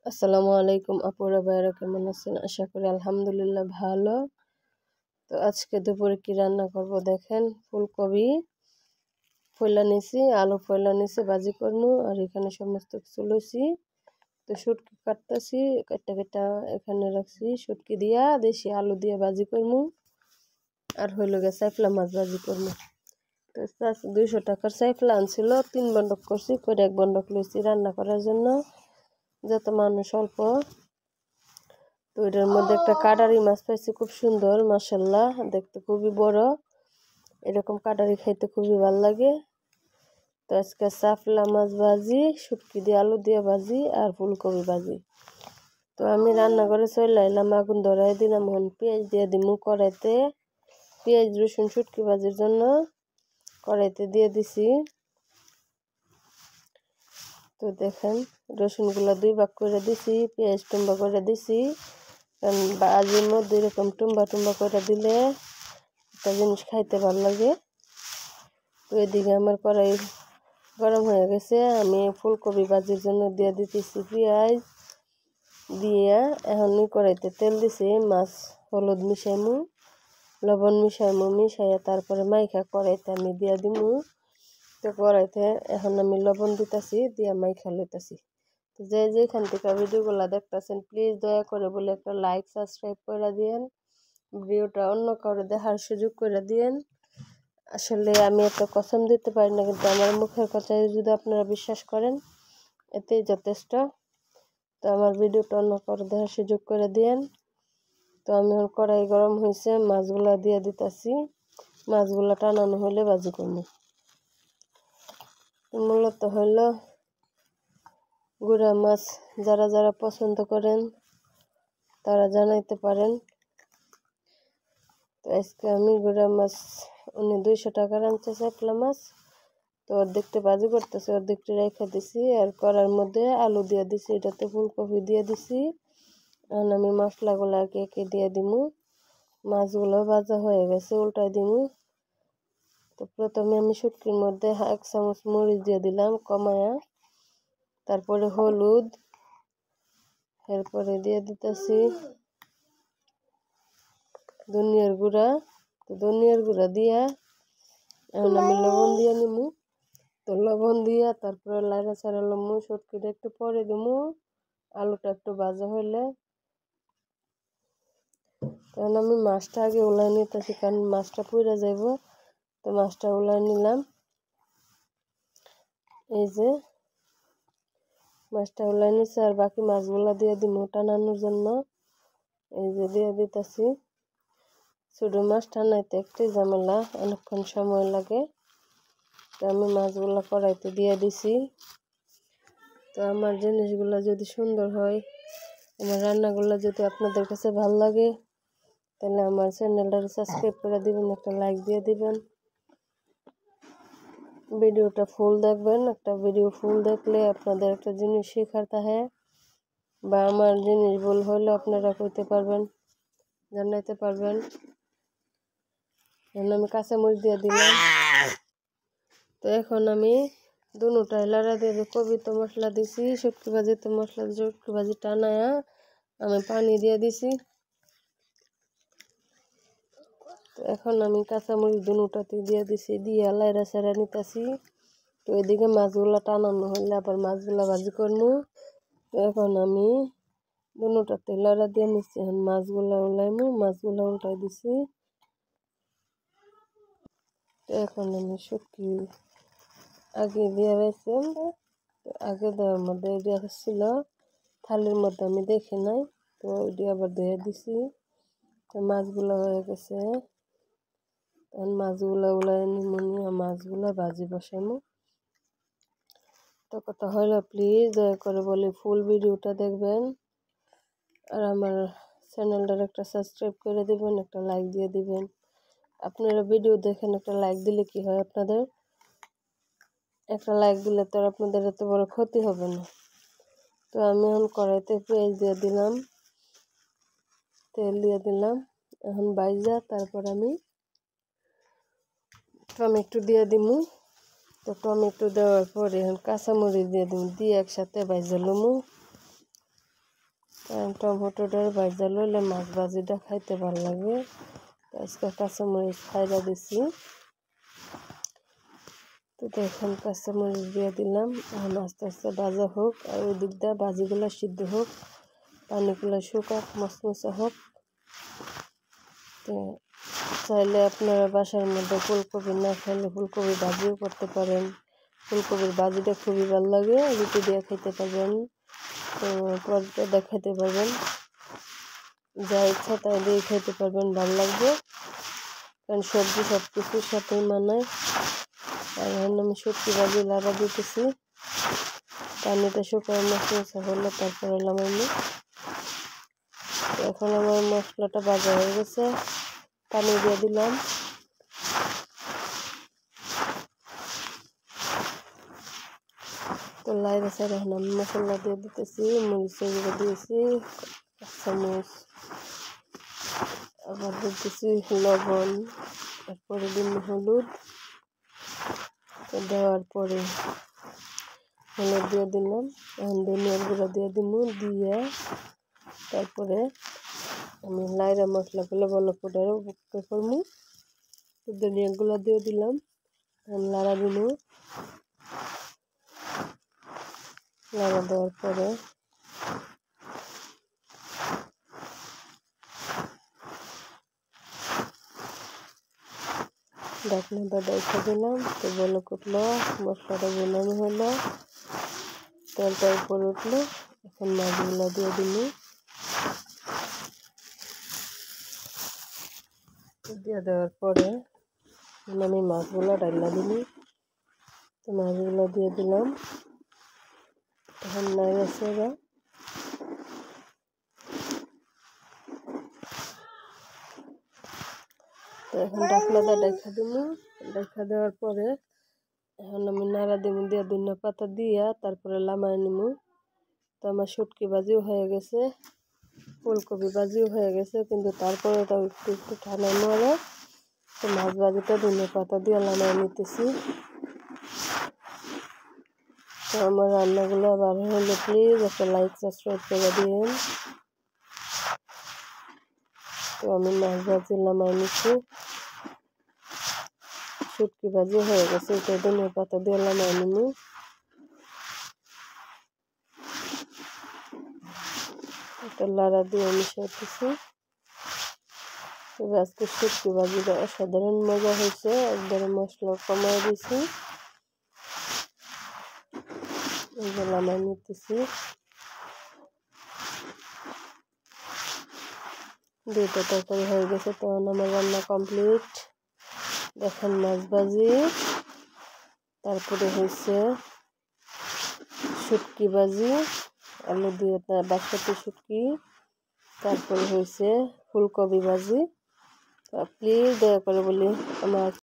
আসসালামু আলাইকুম আপুরা ভাইরা, কেমন আছেন? আশা করি আলহামদুলিল্লাহ ভালো। তো আজকে দুপুরে কি রান্না করব দেখেন। ফুলকপি ফয়লা নিছি, আলু ফয়লা নিছি, ভাজি করবো। আর এখানে সমস্ত কিছু লইছি। তো শুটকি কাটতেছি, কাটটা কাটটা এখানে রাখছি। শুটকি দিয়া দেশি আলু দিয়ে ভাজি করবো। আর হইল গে সাইফলা মাছ ভাজি করবো। তো 200 টাকার সাইফলা আনছিল, 3 বন্ডক করছি, করে 1 বন্ডক লইছি রান্না করার জন্য, যত মানুষ অল্প। তো এটার মধ্যে একটা কাটারি মাছ পাইছি, খুব সুন্দর মাশাআল্লাহ, দেখতে খুবই বড়। এরকম কাটারি খাইতে খুবই ভালো লাগে। তো আজকে সাফলা মাছ ভাজি, শুটকি দিয়ে আলু দিয়ে ভাজি আর ফুলকপি ভাজি। তো আমি রান্নাঘরে চলে এলাম, আগুন ধরাই দিলাম। এখন পেঁয়াজ দিয়ে দিমু কড়াইতে। পেঁয়াজ রসুন শুটকি ভাজির জন্য কড়াইতে দিয়ে দিছি। তো দেখেন রসুনগুলো 2 ভাগ করে দিছি, পেঁয়াজ টুম্বা করে দিছি। কারণ ভাজির মধ্যে এরকম টুম্বা টুম্বা করে দিলে একটা জিনিস খাইতে ভালো লাগে। তো এদিকে আমার কড়াই গরম হয়ে গেছে, আমি ফুলকপি ভাজির জন্য দিয়ে দিতেছি পেঁয়াজ দিয়ে। এখন কড়াইতে তেল দিছি, মাছ হলুদ মিশাইমু, লবণ মিশাইমু, মিশাইয়া তারপরে মাইখা কড়াইতে আমি দিয়ে দিমু। তো কড়াইতে এখন আমি লবণ দিতেছি, দিয়ে মাইখা লইতেছি। তো যে যেখান থেকে ভিডিওগুলো দেখতেছেন, প্লিজ দয়া করে বলে একটা লাইক সাবস্ক্রাইব করে দিয়েন, ভিডিওটা অন্য কারো দেখার সুযোগ করে দিয়েন। আসলে আমি এত কসম দিতে পারি না, কিন্তু আমার মুখের কথায় যদি আপনারা বিশ্বাস করেন এতেই যথেষ্ট। তো আমার ভিডিওটা অন্য কারো দেখার সুযোগ করে দিয়েন। তো আমি কড়াই গরম হয়েছে, মাছগুলা দিয়ে দিতেছি। মাছগুলা টানানো হলে ভাজি করবো। মূলত হইল গুড়া মাছ, যারা যারা পছন্দ করেন তারা জানাইতে পারেন। তো আজকে আমি গুড়া মাছ, উনি 200 টাকার আনছে সাইফলা মাছ। তো অর্ধেকটা ভাজি করতেছি, অর্ধেকটা রেখে দিছি। আর কড়ার মধ্যে আলু দিয়ে দিছি, এটাতে ফুলকপি দিয়ে দিছি। এখন আমি মশলাগুলো একে একে দিয়ে দিমু। মাছগুলো ভাজা হয়ে গেছে, উল্টাই দিমু। তো প্রথমে আমি শুটকির মধ্যে 1 চামচ মরিচ দিয়ে দিলাম কমায়া, তারপরে হলুদ, এরপরে দিয়ে দিতেছি ধনিয়ার গুঁড়া। তো ধনিয়ার গুঁড়া দিয়া এখন আমি লবণ দিয়ে নিমু। তো লবণ দিয়া তারপরে লাইড়া ছাড়া লমু, শুটকিটা একটু পরে দিমু, আলুটা একটু ভাজা হইলে। তখন আমি মাছটা আগে উলাই নিতেছি, কারণ মাছটা পুড়ে যাইব। তো মাছটা উলাই নিলাম, এই যে মাছটা উলাই নিচ্ছে। আর বাকি মাছগুলা দিয়ে দিমু টানানোর জন্য, এই যে দিয়ে দিতেছি। ছোটো মাছ টানাইতে একটু ঝামেলা, অনেকক্ষণ সময় লাগে। তো আমি মাছগুলা কড়াইতে দিয়ে দিছি। তো আমার জিনিসগুলো যদি সুন্দর হয়, আমার রান্নাগুলো যদি আপনাদের কাছে ভালো লাগে, তাহলে আমার চ্যানেলটা সাবস্ক্রাইব করে দিবেন, একটা লাইক দিয়ে দিবেন, ভিডিওটা ফুল দেখবেন। একটা ভিডিও ফুল দেখলে আপনাদের একটা জিনিস শেখার থাকে, বা আমার জিনিস ভুল হলে আপনারা কইতে পারবেন, জানাইতে পারবেন। এখন আমি কাঁচামরিচ দিয়ে দিলাম। তো এখন আমি দুটাই লাড়া দিয়ে কবিতে মশলা দিছি, শুটকি ভাজিতে মশলা দিয়ে শুটকি ভাজি টানায়া আমি পানি দিয়ে দিছি। তো এখন আমি কাঁচামরিচ দুটাতে দিয়ে দিছি, দিয়ে লাইড়া সাইড়া নিতেছি। তো এদিকে মাছগুলা টানানো হলে আবার মাছগুলা ভাজি করবো। তো এখন আমি দুটাতে লাড়া দিয়ে নিচ্ছি, এখন মাছগুলা উলাইমু, মাছগুলা উল্টাই দিছি। তো এখন আমি শুটকি আগে দিয়ে রাখছি, আগে দেওয়ার মধ্যে এটা ছিল থালির মধ্যে, আমি দেখি নাই। তো ওইটি আবার ধুয়ে দিছি। তো মাছগুলো হয়ে গেছে, এখন মাছগুলো উলাই নিমুনিয়া, মাছগুলো ভাজি বসাইমু। তো কথা হলো, প্লিজ দয়া করে বলি ফুল ভিডিওটা দেখবেন, আর আমার চ্যানেলটার একটা সাবস্ক্রাইব করে দিবেন, একটা লাইক দিয়ে দিবেন। আপনারা ভিডিও দেখেন, একটা লাইক দিলে কি হয়, আপনাদের একটা লাইক দিলে তো আর আপনাদের এত বড় ক্ষতি হবে না। তো আমি এখন কড়াইতে পেঁয়াজ দিয়ে দিলাম, তেল দিয়ে দিলাম। এখন ভাইজা তারপর আমি টমেটো দিয়ে দিমু। তো টমেটো দেওয়ার পরে এখন কাঁচামরিচ দিয়ে দিমু, দিয়ে একসাথে ভাইজা লমু। কারণ টমেটোটার ভাজা লইলে মাছ ভাজিটা খাইতে ভালো লাগে। আজকে কাঁচামরিচ ফাইরা দিছি। তো দেখেন কাঁচামরিচ দিয়ে দিলাম। এখন আস্তে আস্তে ভাজা হোক, আর ওই দিক দিয়ে ভাজিগুলো সিদ্ধ হোক, পানিগুলো শুকাক, মচমচে হোক। তো চাইলে আপনারা বাসার মধ্যে ফুলকপি না খাইলে ফুলকপি ভাজিও করতে পারেন। ফুলকপির ভাজিটা খুবই ভালো লাগে, রুটি দিয়ে খেতে পারবেন, তো পরোটা দিয়ে খেতে পারবেন, যা ইচ্ছা তাই দিয়ে খেতে পারবেন, ভালো লাগবে। কারণ সবজি সব কিছুর সাথেই মানায়। আর এখন আমি শুটকি ভাজি লাড়া দিতেছি। পানিটা শুকায় মচমচে হলে তারপরে নামাইনি। এখন আমার মশলাটা ভাজা হয়ে গেছে, পানি দিয়ে দিলাম। তো লাইরে সাইডে এখন আমি মশলা দিয়ে দিতেছি, মরিচের গুঁড়ো দিয়েছি, কাঁচামরিচ, আবার দিতেছি লবণ, তারপরে দিন হলুদ। তো দেওয়ার পরে হলুদ দিয়ে দিলাম, এখন ধনিয়ার গুঁড়ো দিয়ে দিব, দিয়ে তারপরে আমি লাইরা মশলাগুলো ভালো করে বুকতে করবো। তো ধনিয়ার গুঁড়ো দিয়ে দিলাম, লাড়া দিব। লাড়া দেওয়ার পরে ঢাকনাটা রেখে দিলাম। তো ভালো করলো, মশলাটা বোনানো হলো, তেলটা উপরে উঠলো। এখন মাছগুলো দিয়ে দিল, দিয়ে দেওয়ার পরে আমি মাছগুলো ডাইলা দিলি। তো মাছগুলো দিয়ে দিলাম, এখন নাড়া ছেড়া। তো এখন ঢাকনাটা রেখে দিব। রেখে দেওয়ার পরে এখন আমি নাড়া দিব, দিয়ে ধনিয়া পাতা দিয়া তারপরে লামাই নিব। তো আমার শুটকি ভাজিও হয়ে গেছে, ফুলকপি ভাজিও হয়ে গেছে, কিন্তু তারপরে তাও একটু একটু ঠান্ডা মারে। তো মাছ ভাজিটা ধনিয়া পাতা দিয়ে লামাই নিতেছি। তো আমার রান্নাগুলো ভালো হলে প্লিজ একটা লাইক সাবস্ক্রাইব করে দিন। তো আমি মাছ ভাজি লামাই নিচ্ছি, শুটকি ভাজি হয়ে গেছে, এটা ধনিয়া পাতা দিয়ে লামাই নিব। একটা লাড়া দিয়ে মিশাইতেছি। তবে আজকে শুটকি ভাজিটা অসাধারণ মজা হয়েছে, একবারে মশলা কমাই দিয়েছি। এইগুলো লামাই নিতেছি। দুইটা তরকারি হয়ে গেছে, তখন আমার রান্না কমপ্লিট। দেখেন মাছ ভাজি, তারপরে হয়েছে শুটকি ভাজি, আলু দিয়ে বাঁশপাতি শুটকি, তারপরে হয়েছে ফুলকপি ভাজি। প্লিজ দয়া করে বলি আমার